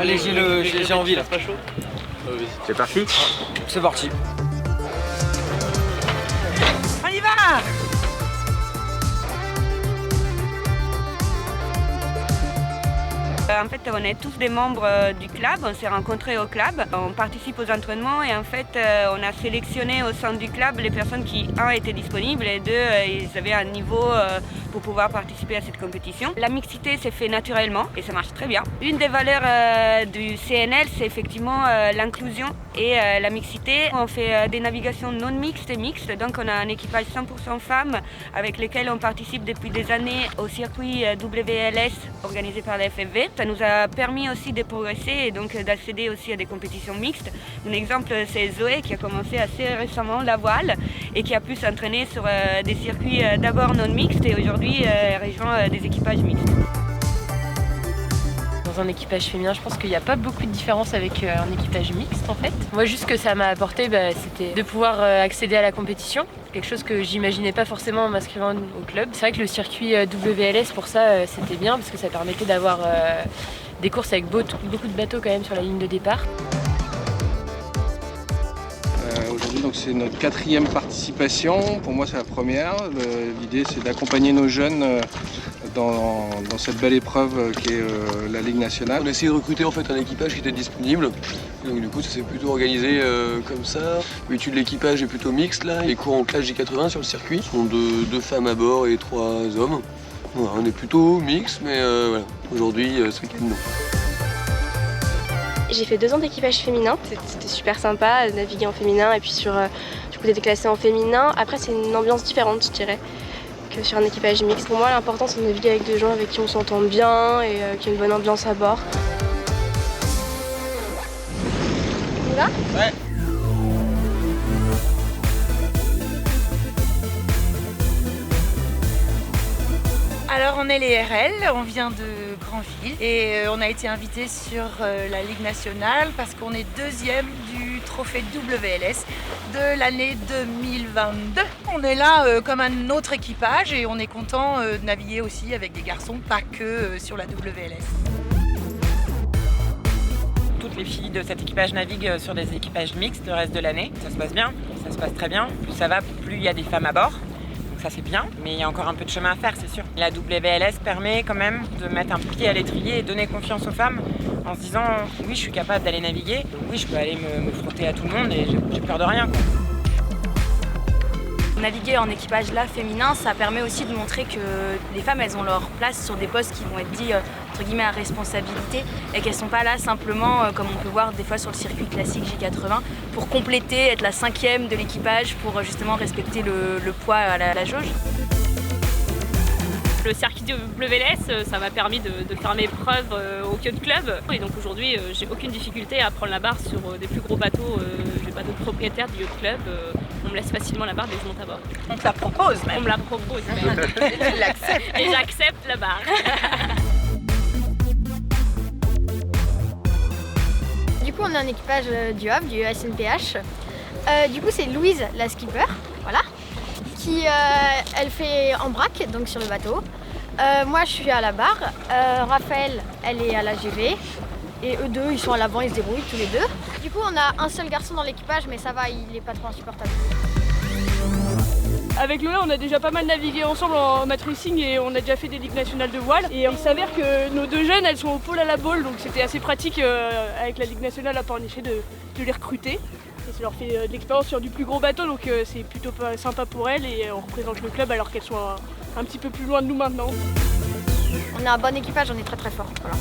Allez, j'ai envie là. C'est parti. C'est parti. On y va! En fait, on est tous des membres du club, on s'est rencontrés au club, on participe aux entraînements et en fait, on a sélectionné au sein du club les personnes qui, un, étaient disponibles et deux, ils avaient un niveau pour pouvoir participer à cette compétition. La mixité s'est fait naturellement et ça marche très bien. Une des valeurs du CNL, c'est effectivement l'inclusion et la mixité. On fait des navigations non mixtes et mixtes, donc on a un équipage 100% femmes avec lesquels on participe depuis des années au circuit WLS organisé par la FFV. Ça nous a permis aussi de progresser et donc d'accéder aussi à des compétitions mixtes. Un exemple, c'est Zoé qui a commencé assez récemment la voile et qui a pu s'entraîner sur des circuits d'abord non mixtes et aujourd'hui rejoint des équipages mixtes. Dans un équipage féminin, je pense qu'il n'y a pas beaucoup de différence avec un équipage mixte en fait. Moi, juste ce que ça m'a apporté, c'était de pouvoir accéder à la compétition. Quelque chose que j'imaginais pas forcément en m'inscrivant au club. C'est vrai que le circuit WLS pour ça, c'était bien parce que ça permettait d'avoir des courses avec beaucoup de bateaux quand même sur la ligne de départ. Aujourd'hui, c'est notre 4e participation. Pour moi, c'est la première. L'idée, c'est d'accompagner nos jeunes dans cette belle épreuve qui est la Ligue nationale. On a essayé de recruter en fait un équipage qui était disponible. Donc du coup, ça s'est plutôt organisé comme ça. L'étude de l'équipage est plutôt mixte là. Les cours en classe J80 sur le circuit. Ce sont deux femmes à bord et 3 hommes. Voilà, on est plutôt mixte, mais voilà. Aujourd'hui, c'est le non. J'ai fait 2 ans d'équipage féminin, c'était super sympa de naviguer en féminin et puis du coup d'être classé en féminin. Après c'est une ambiance différente je dirais que sur un équipage mixte. Pour moi l'important c'est de naviguer avec des gens avec qui on s'entend bien et qui a une bonne ambiance à bord. On y va ? Ouais. Alors on est les RL, on vient de Granville et on a été invité sur la Ligue nationale parce qu'on est 2e du trophée WLS de l'année 2022. On est là comme un autre équipage et on est content de naviguer aussi avec des garçons, pas que sur la WLS. Toutes les filles de cet équipage naviguent sur des équipages mixtes le reste de l'année. Ça se passe bien, ça se passe très bien. Plus ça va, plus il y a des femmes à bord. Ça c'est bien, mais il y a encore un peu de chemin à faire, c'est sûr. La WLS permet quand même de mettre un pied à l'étrier et donner confiance aux femmes en se disant oui, je suis capable d'aller naviguer, oui, je peux aller me frotter à tout le monde et j'ai peur de rien. Naviguer en équipage là féminin, ça permet aussi de montrer que les femmes elles ont leur place sur des postes qui vont être dits entre guillemets à responsabilité et qu'elles sont pas là simplement comme on peut voir des fois sur le circuit classique J80 pour compléter, être la 5e de l'équipage pour justement respecter le poids à la jauge. Le circuit de WLS, ça m'a permis de faire mes preuves au yacht club. Et donc aujourd'hui, j'ai aucune difficulté à prendre la barre sur des plus gros bateaux, des bateaux propriétaires du yacht club. On me laisse facilement la barre dès que je monte à bord. On te la propose même. On me la propose même. Et tu l'acceptes. Et j'accepte la barre. Du coup, on a un équipage du Havre, du SNPH. Du coup, c'est Louise, la skipper, voilà, qui elle fait en braque, donc sur le bateau. Moi, je suis à la barre. Raphaël, elle est à la GV. Et eux deux, ils sont à l'avant, ils se débrouillent tous les deux. Du coup, on a un seul garçon dans l'équipage, mais ça va, il est pas trop insupportable. Avec Lola, on a déjà pas mal navigué ensemble en mat racing et on a déjà fait des ligues nationales de voile. Et il s'avère que nos 2 jeunes, elles sont au pôle à la balle, donc c'était assez pratique avec la Ligue nationale à part en effet de les recruter. Et ça leur fait de l'expérience sur du plus gros bateau, donc c'est plutôt sympa pour elles et on représente le club alors qu'elles sont un petit peu plus loin de nous maintenant. On a un bon équipage, on est très très fort. Voilà.